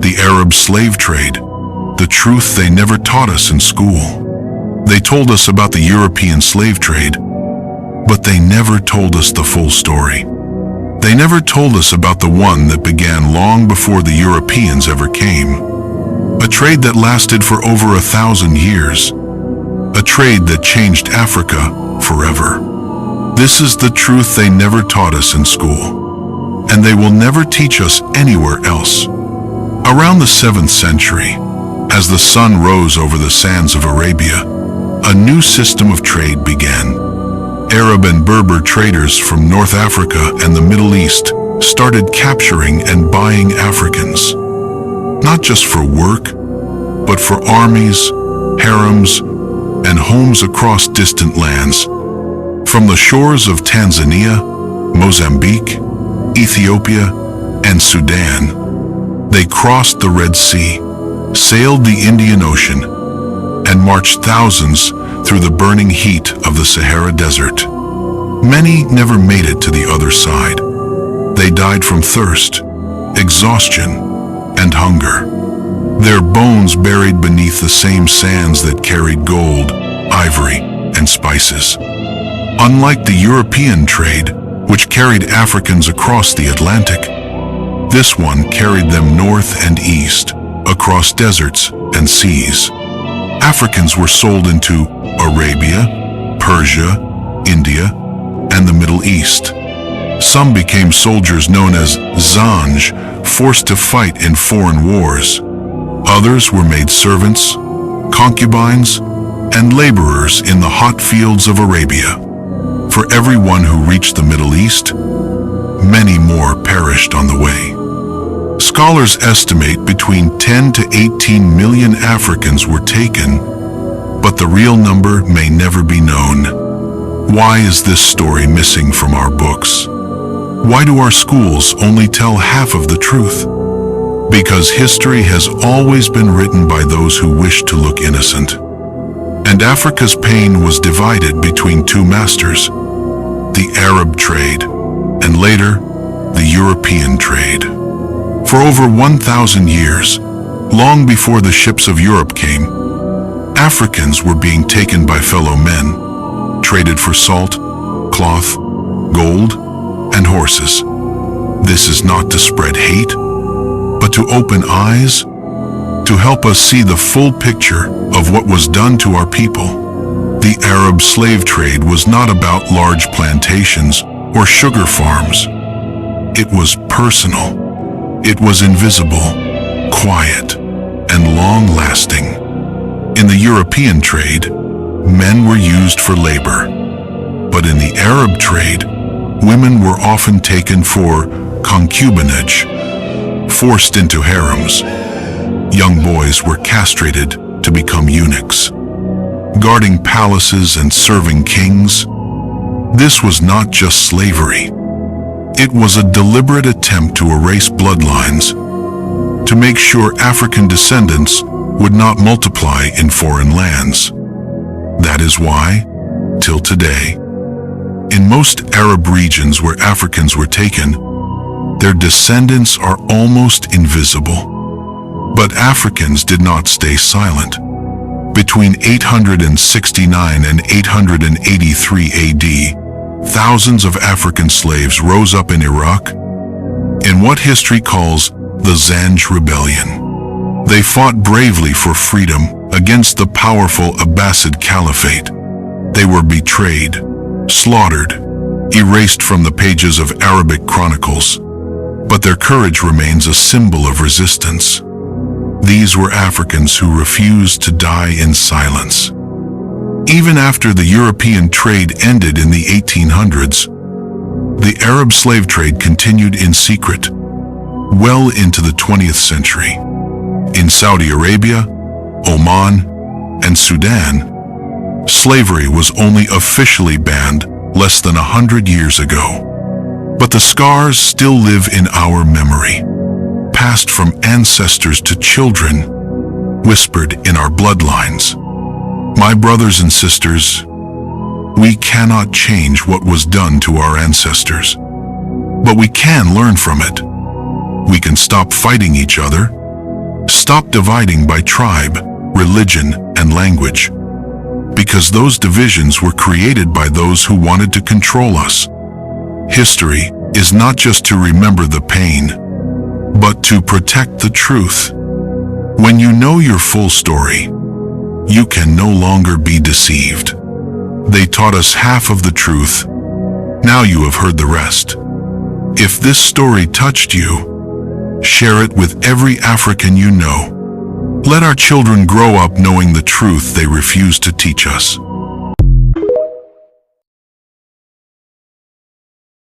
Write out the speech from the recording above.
The Arab slave trade, the truth they never taught us in school. They told us about the European slave trade, but they never told us the full story. They never told us about the one that began long before the Europeans ever came. A trade that lasted for over 1,000 years. A trade that changed Africa forever. This is the truth they never taught us in school, and they will never teach us anywhere else. Around the 7th century, as the sun rose over the sands of Arabia, a new system of trade began. Arab and Berber traders from North Africa and the Middle East started capturing and buying Africans, not just for work, but for armies, harems, and homes across distant lands. From the shores of Tanzania, Mozambique, Ethiopia, and Sudan, they crossed the Red Sea, sailed the Indian Ocean, and marched thousands through the burning heat of the Sahara Desert. Many never made it to the other side. They died from thirst, exhaustion, and hunger. Their bones buried beneath the same sands that carried gold, ivory, and spices. Unlike the European trade, which carried Africans across the Atlantic, this one carried them north and east, across deserts and seas. Africans were sold into Arabia, Persia, India, and the Middle East. Some became soldiers known as Zanj, forced to fight in foreign wars. Others were made servants, concubines, and laborers in the hot fields of Arabia. For everyone who reached the Middle East, many more perished on the way. Scholars estimate between 10 to 18 million Africans were taken, but the real number may never be known. Why is this story missing from our books? Why do our schools only tell half of the truth? Because history has always been written by those who wish to look innocent. And Africa's pain was divided between two masters, the Arab trade, and later, the European trade. For over 1,000 years, long before the ships of Europe came, Africans were being taken by fellow men, traded for salt, cloth, gold, and horses. This is not to spread hate, but to open eyes, to help us see the full picture of what was done to our people. The Arab slave trade was not about large plantations or sugar farms. It was personal. It was invisible, quiet, and long-lasting. In the European trade, men were used for labor. But in the Arab trade, women were often taken for concubinage, forced into harems. Young boys were castrated to become eunuchs, guarding palaces and serving kings. This was not just slavery. It was a deliberate attempt to erase bloodlines, to make sure African descendants would not multiply in foreign lands. That is why, till today, in most Arab regions where Africans were taken, their descendants are almost invisible. But Africans did not stay silent. Between 869 and 883 AD, thousands of African slaves rose up in Iraq in what history calls the Zanj Rebellion. They fought bravely for freedom against the powerful Abbasid Caliphate. They were betrayed, slaughtered, erased from the pages of Arabic chronicles, but their courage remains a symbol of resistance. These were Africans who refused to die in silence. Even after the European trade ended in the 1800s, the Arab slave trade continued in secret, well into the 20th century. In Saudi Arabia, Oman, and Sudan, slavery was only officially banned less than 100 years ago. But the scars still live in our memory, passed from ancestors to children, whispered in our bloodlines. My brothers and sisters, we cannot change what was done to our ancestors, but we can learn from it. We can stop fighting each other, Stop dividing by tribe, religion, and language, because those divisions were created by those who wanted to control us. History is not just to remember the pain, but to protect the truth. When you know your full story, you can no longer be deceived. They taught us half of the truth. Now you have heard the rest. If this story touched you, share it with every African you know. Let our children grow up knowing the truth they refuse to teach us.